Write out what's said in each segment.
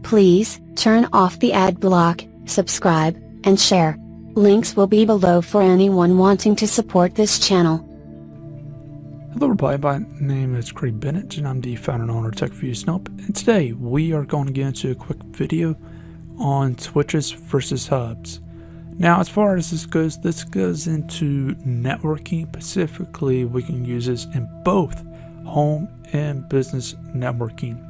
Please turn off the ad block, subscribe, and share. Links will be below for anyone wanting to support this channel. Hello everybody, my name is Craig Bennett and I'm the founder and owner of TechReviewsNope, and today we are going to get into a quick video on switches versus hubs. Now as far as this goes into networking. Specifically, we can use this in both home and business networking.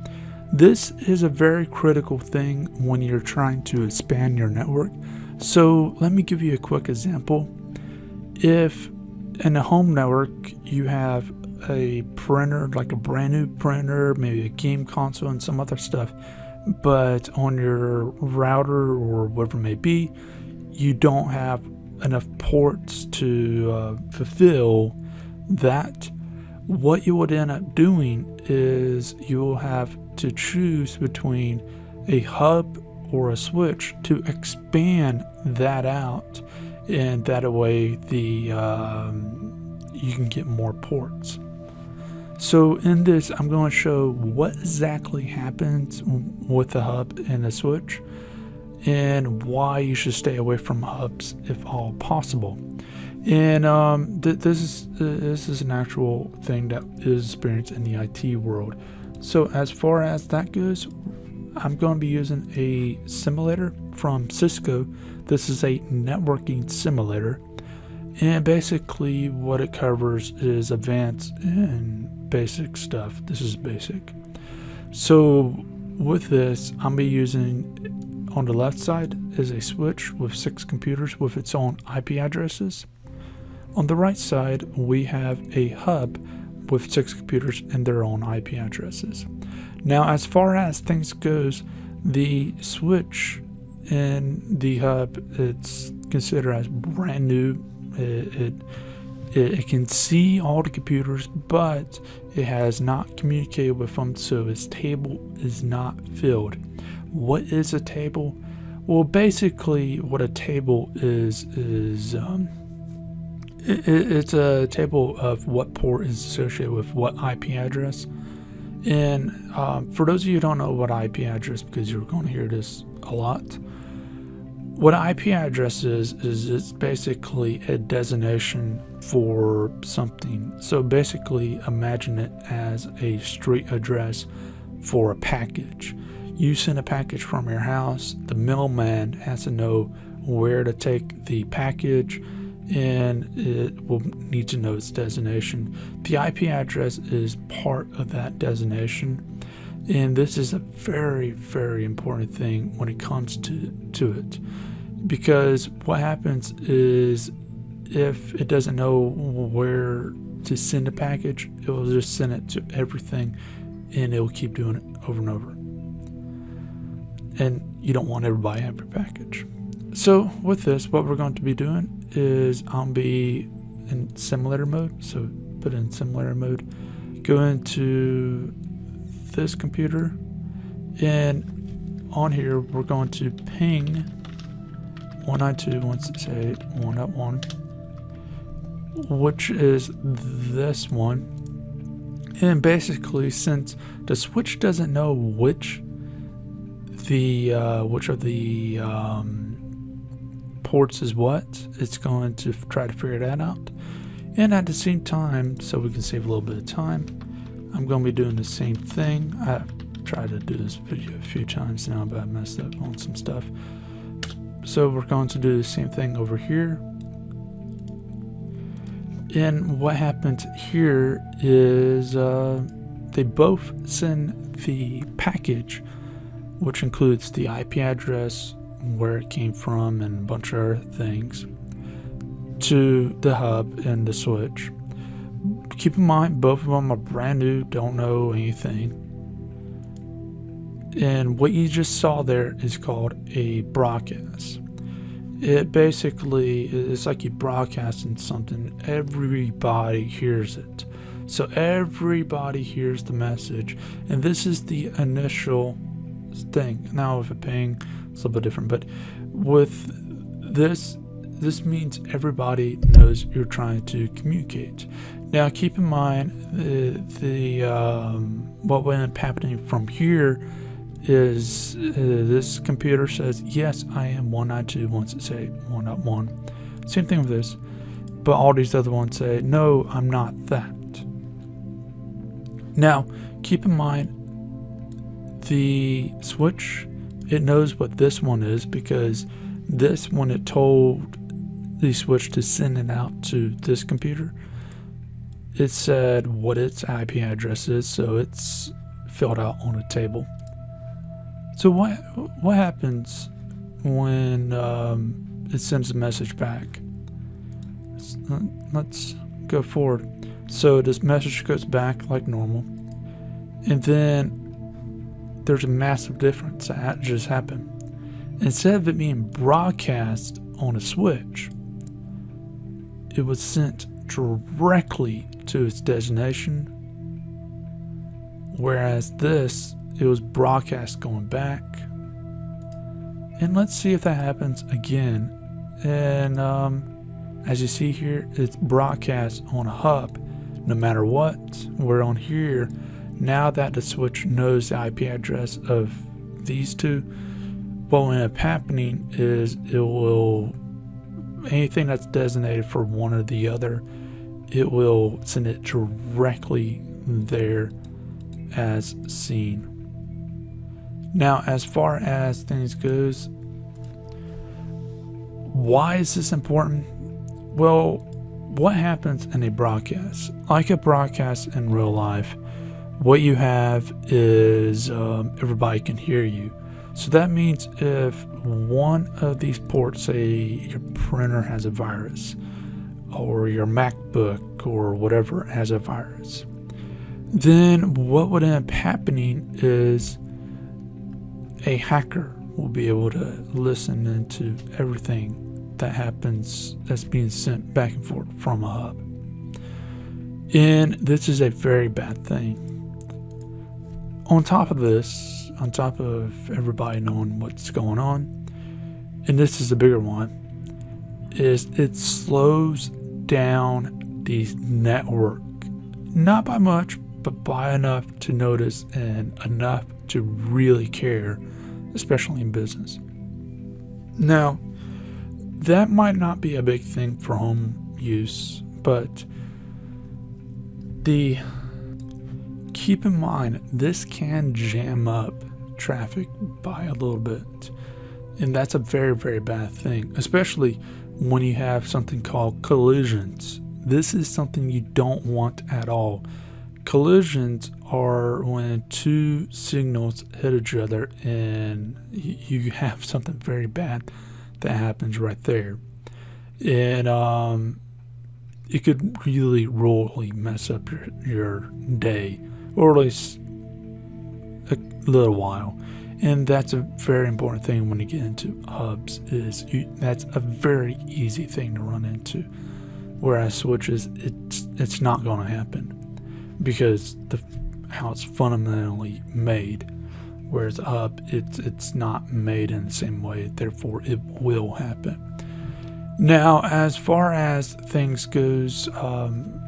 This is a very critical thing when you're trying to expand your network. So let me give you a quick example. If in a home network you have a printer, like a brand new printer, maybe a game console and some other stuff, but on your router or whatever it may be, you don't have enough ports to fulfill that, what you would end up doing is you will have to choose between a hub or a switch to expand that out, and that way you can get more ports. So in this, I'm going to show what exactly happens with the hub and the switch, and why you should stay away from hubs if all possible. And this is an actual thing that is experienced in the IT world. So as far as that goes, I'm going to be using a simulator from Cisco. This is a networking simulator, and basically what it covers is advanced and basic stuff. This is basic. So with this, I'm going to be using, on the left side is a switch with 6 computers with its own IP addresses. On the right side, we have a hub with 6 computers and their own IP addresses. Now, as far as things goes, the switch and the hub, it's considered as brand new. It can see all the computers, but it has not communicated with them, so its table is not filled. What is a table? Well, basically, what a table is it's a table of what port is associated with what IP address. And for those of you who don't know what IP address, because you're going to hear this a lot, what an IP address is it's basically a designation for something. So basically, imagine it as a street address for a package. You send a package from your house, the middleman has to know where to take the package, and it will need to know its designation. The IP address is part of that designation, and this is a very, very important thing when it comes to it, because what happens is if it doesn't know where to send a package, it will just send it to everything, and it will keep doing it over and over, and you don't want everybody to have your package. So with this, what we're going to be doing is I'll be in simulator mode. So put in simulator mode, go into this computer, and on here we're going to ping 192.168.1.1, which is this one. And basically, since the switch doesn't know which of the ports is what, it's going to try to figure that out. And at the same time, so we can save a little bit of time, I'm going to be doing the same thing. I've tried to do this video a few times now, but I messed up on some stuff. So we're going to do the same thing over here. And what happens here is they both send the package, which includes the IP address, where it came from, and a bunch of other things, to the hub and the switch. Keep in mind, both of them are brand new, don't know anything. And what you just saw there is called a broadcast. It basically is like you broadcasting something, everybody hears it. So everybody hears the message, and this is the initial thing. Now with a ping, it's a little bit different, but with this means everybody knows you're trying to communicate. Now keep in mind what will end up happening from here is this computer says, yes, I am 192.168.1.1. Same thing with this, but all these other ones say, no, I'm not that. Now, keep in mind, the switch, it knows what this one is, because this one, it told the switch to send it out to this computer. It said what its IP address is, so it's filled out on a table. So what happens when it sends a message back? Let's go forward. So this message goes back like normal, and then there's a massive difference that just happened. Instead of it being broadcast on a switch, it was sent directly to its destination, whereas this, it was broadcast going back. And let's see if that happens again. And as you see here, it's broadcast on a hub no matter what. We're on here. Now that the switch knows the IP address of these two, what will end up happening is it will, anything that's designated for one or the other, it will send it directly there as seen. Now, as far as things goes, why is this important? Well, what happens in a broadcast? Like a broadcast in real life, what you have is everybody can hear you. So that means if one of these ports, say your printer has a virus, or your MacBook or whatever has a virus, then what would end up happening is a hacker will be able to listen into everything that happens that's being sent back and forth from a hub. And this is a very bad thing. On top of this, on top of everybody knowing what's going on, and this is the bigger one, is it slows down the network. Not by much, but by enough to notice and enough to really care, especially in business. Now, that might not be a big thing for home use, but keep in mind, this can jam up traffic by a little bit, and that's a very, very bad thing, especially when you have something called collisions. This is something you don't want at all. Collisions are when two signals hit each other and you have something very bad that happens right there. And it could really mess up your day, or at least a little while. And that's a very important thing when you get into hubs, is that's a very easy thing to run into. Whereas switches, it's not going to happen, because how it's fundamentally made. Whereas a hub, it's not made in the same way, therefore it will happen. Now, as far as things goes,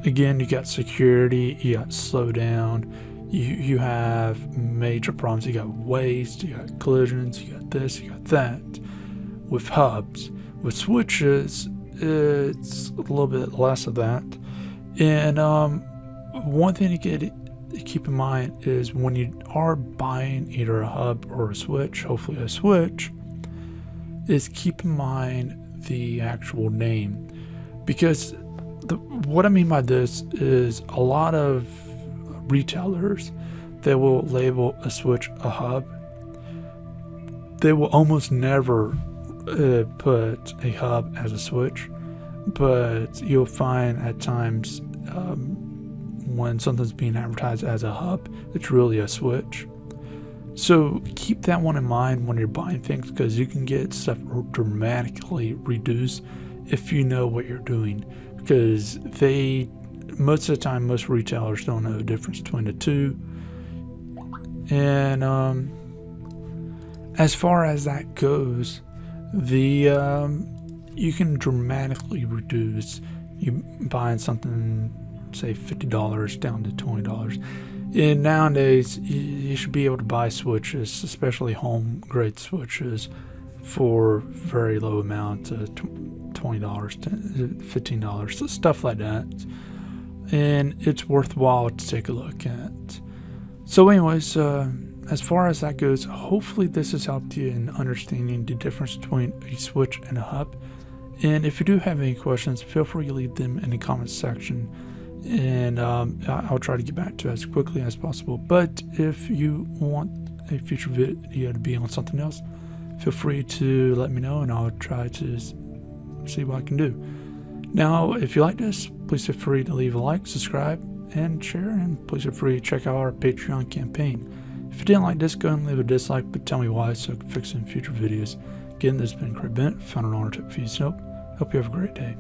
again, you got security, you got slowdown, you have major problems, you got waste, you got collisions, you got this, you got that. With hubs, with switches, it's a little bit less of that. And one thing to keep in mind is when you are buying either a hub or a switch, hopefully a switch, is keep in mind the actual name, because what I mean by this is a lot of retailers, they will label a switch a hub. They will almost never put a hub as a switch, but you'll find at times when something's being advertised as a hub, it's really a switch. So keep that one in mind when you're buying things, because you can get stuff dramatically reduced if you know what you're doing, because most of the time, most retailers don't know the difference between the two. And as far as that goes, you can dramatically reduce you buying something, say $50 down to $20, And nowadays, you should be able to buy switches, especially home grade switches, for very low amount, $20, $15, stuff like that. And it's worthwhile to take a look at. So anyways, as far as that goes, hopefully this has helped you in understanding the difference between a switch and a hub. And if you do have any questions, feel free to leave them in the comments section, and I'll try to get back to it as quickly as possible. But if you want a future video to be on something else, feel free to let me know, and I'll try to see what I can do. Now, if you like this, please feel free to leave a like, subscribe, and share, and please feel free to check out our Patreon campaign. If you didn't like this, go ahead and leave a dislike, but tell me why so I can fix it in future videos. Again, this has been Craig Bennett, founder and owner of Tech4U Snope. Hope you have a great day.